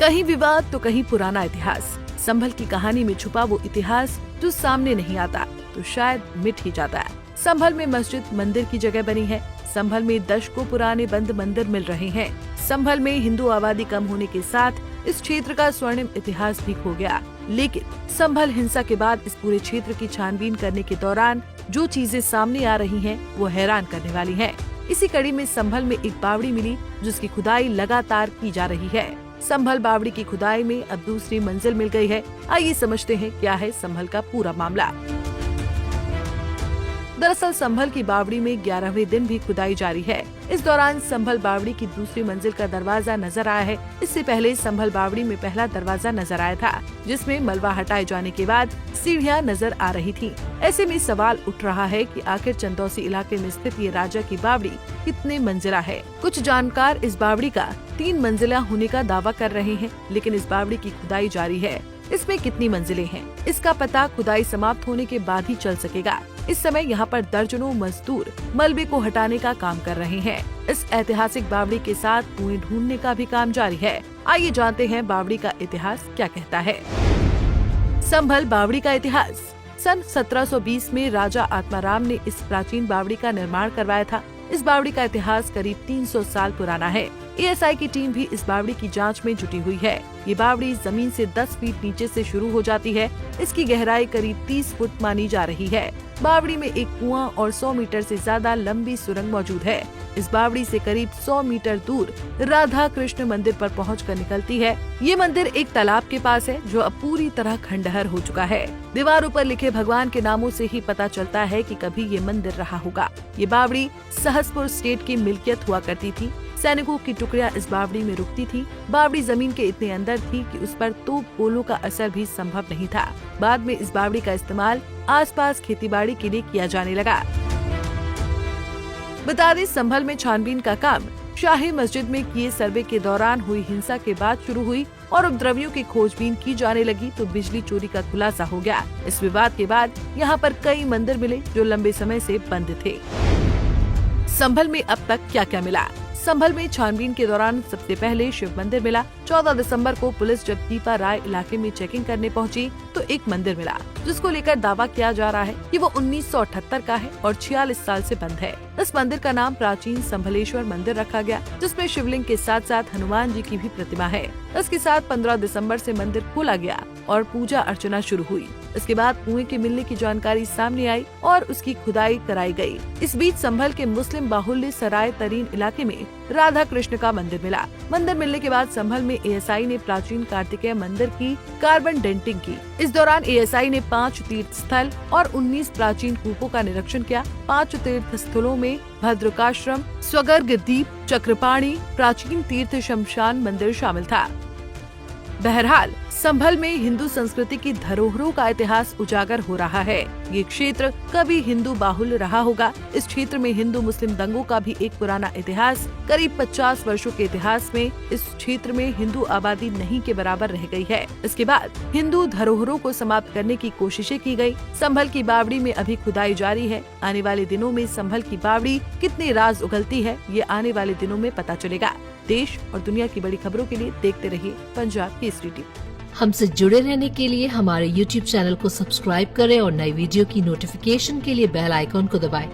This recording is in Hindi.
कहीं विवाद तो कहीं पुराना इतिहास। संभल की कहानी में छुपा वो इतिहास जो सामने नहीं आता तो शायद मिट ही जाता है। संभल में मस्जिद मंदिर की जगह बनी है। संभल में दशकों पुराने बंद मंदिर मिल रहे हैं। संभल में हिंदू आबादी कम होने के साथ इस क्षेत्र का स्वर्णिम इतिहास भी खो गया। लेकिन संभल हिंसा के बाद इस पूरे क्षेत्र की छानबीन करने के दौरान जो चीजें सामने आ रही हैं, वो हैरान करने वाली हैं। इसी कड़ी में संभल में एक बावड़ी मिली जिसकी खुदाई लगातार की जा रही है। संभल बावड़ी की खुदाई में अब दूसरी मंजिल मिल गई है। आइए समझते हैं क्या है संभल का पूरा मामला। दरअसल संभल की बावड़ी में 11वें दिन भी खुदाई जारी है। इस दौरान संभल बावड़ी की दूसरी मंजिल का दरवाजा नजर आया है। इससे पहले संभल बावड़ी में पहला दरवाजा नजर आया था, जिसमें मलबा हटाए जाने के बाद सीढ़ियां नजर आ रही थी। ऐसे में सवाल उठ रहा है कि आखिर चंदौसी इलाके में स्थित ये राजा की बावड़ी कितने मंजिला है। कुछ जानकार इस बावड़ी का 3 मंजिला होने का दावा कर रहे हैं, लेकिन इस बावड़ी की खुदाई जारी है। इसमें कितनी मंजिलें हैं, इसका पता खुदाई समाप्त होने के बाद ही चल सकेगा। इस समय यहाँ पर दर्जनों मजदूर मलबे को हटाने का काम कर रहे हैं। इस ऐतिहासिक बावड़ी के साथ कुएं ढूंढने का भी काम जारी है। आइए जानते हैं बावड़ी का इतिहास क्या कहता है। संभल बावड़ी का इतिहास। सन 1720 में राजा आत्माराम ने इस प्राचीन बावड़ी का निर्माण करवाया था। इस बावड़ी का इतिहास करीब 300 साल पुराना है। एएसआई की टीम भी इस बावड़ी की जांच में जुटी हुई है। ये बावड़ी जमीन से 10 फीट नीचे से शुरू हो जाती है। इसकी गहराई करीब 30 फुट मानी जा रही है। बावड़ी में एक कुआं और 100 मीटर से ज्यादा लंबी सुरंग मौजूद है। इस बावड़ी से करीब 100 मीटर दूर राधा कृष्ण मंदिर पर पहुंचकर निकलती है। ये मंदिर एक तालाब के पास है जो अब पूरी तरह खंडहर हो चुका है। दीवारों पर लिखे भगवान के नामों से ही पता चलता है कि कभी ये मंदिर रहा होगा। ये बावड़ी सहसपुर स्टेट की मिल्कियत हुआ करती थी। सैनिकों की टुकड़ियां इस बावड़ी में रुकती थी। बावड़ी जमीन के इतने अंदर थी कि उस पर तोप गोलों का असर भी संभव नहीं था। बाद में इस बावड़ी का इस्तेमाल आसपास खेतीबाड़ी के लिए किया जाने लगा। बता दें, संभल में छानबीन का काम शाही मस्जिद में किए सर्वे के दौरान हुई हिंसा के बाद शुरू हुई और उपद्रवियों की खोजबीन की जाने लगी तो बिजली चोरी का खुलासा हो गया। इस विवाद के बाद यहाँ पर कई मंदिर मिले जो लंबे समय से बंद थे। संभल में अब तक क्या क्या मिला। संभल में छानबीन के दौरान सबसे पहले शिव मंदिर मिला। 14 दिसंबर को पुलिस जब दीपा राय इलाके में चेकिंग करने पहुंची तो एक मंदिर मिला जिसको लेकर दावा किया जा रहा है कि वो 1978 का है और 46 साल से बंद है। इस मंदिर का नाम प्राचीन संभलेश्वर मंदिर रखा गया, जिसमें शिवलिंग के साथ साथ हनुमान जी की भी प्रतिमा है। इसके साथ 15 दिसंबर से मंदिर खोला गया और पूजा अर्चना शुरू हुई। इसके बाद कुएं के मिलने की जानकारी सामने आई और उसकी खुदाई कराई गई। इस बीच संभल के मुस्लिम बाहुल्य सराय तरीन इलाके में राधा कृष्ण का मंदिर मिला। मंदिर मिलने के बाद संभल में एएसआई ने प्राचीन कार्तिकेय मंदिर की कार्बन डेंटिंग की। इस दौरान एएसआई ने 5 तीर्थ स्थल और 19 प्राचीन कूपों का निरीक्षण किया। 5 तीर्थ स्थलों में भद्रकाश्रम, स्वगर्ग दीप, चक्रपाणी, प्राचीन तीर्थ शमशान मंदिर शामिल था। बहरहाल संभल में हिंदू संस्कृति की धरोहरों का इतिहास उजागर हो रहा है। ये क्षेत्र कभी हिंदू बाहुल्य रहा होगा। इस क्षेत्र में हिंदू मुस्लिम दंगों का भी एक पुराना इतिहास, करीब 50 वर्षों के इतिहास में इस क्षेत्र में हिंदू आबादी नहीं के बराबर रह गई है। इसके बाद हिंदू धरोहरों को समाप्त करने की कोशिशें की गयी। संभल की बावड़ी में अभी खुदाई जारी है। आने वाले दिनों में संभल की बावड़ी कितने राज उगलती है, ये आने वाले दिनों में पता चलेगा। देश और दुनिया की बड़ी खबरों के लिए देखते रहिए पंजाब केसरी टीवी। हमसे जुड़े रहने के लिए हमारे YouTube चैनल को सब्सक्राइब करें और नई वीडियो की नोटिफिकेशन के लिए बेल आइकॉन को दबाएं।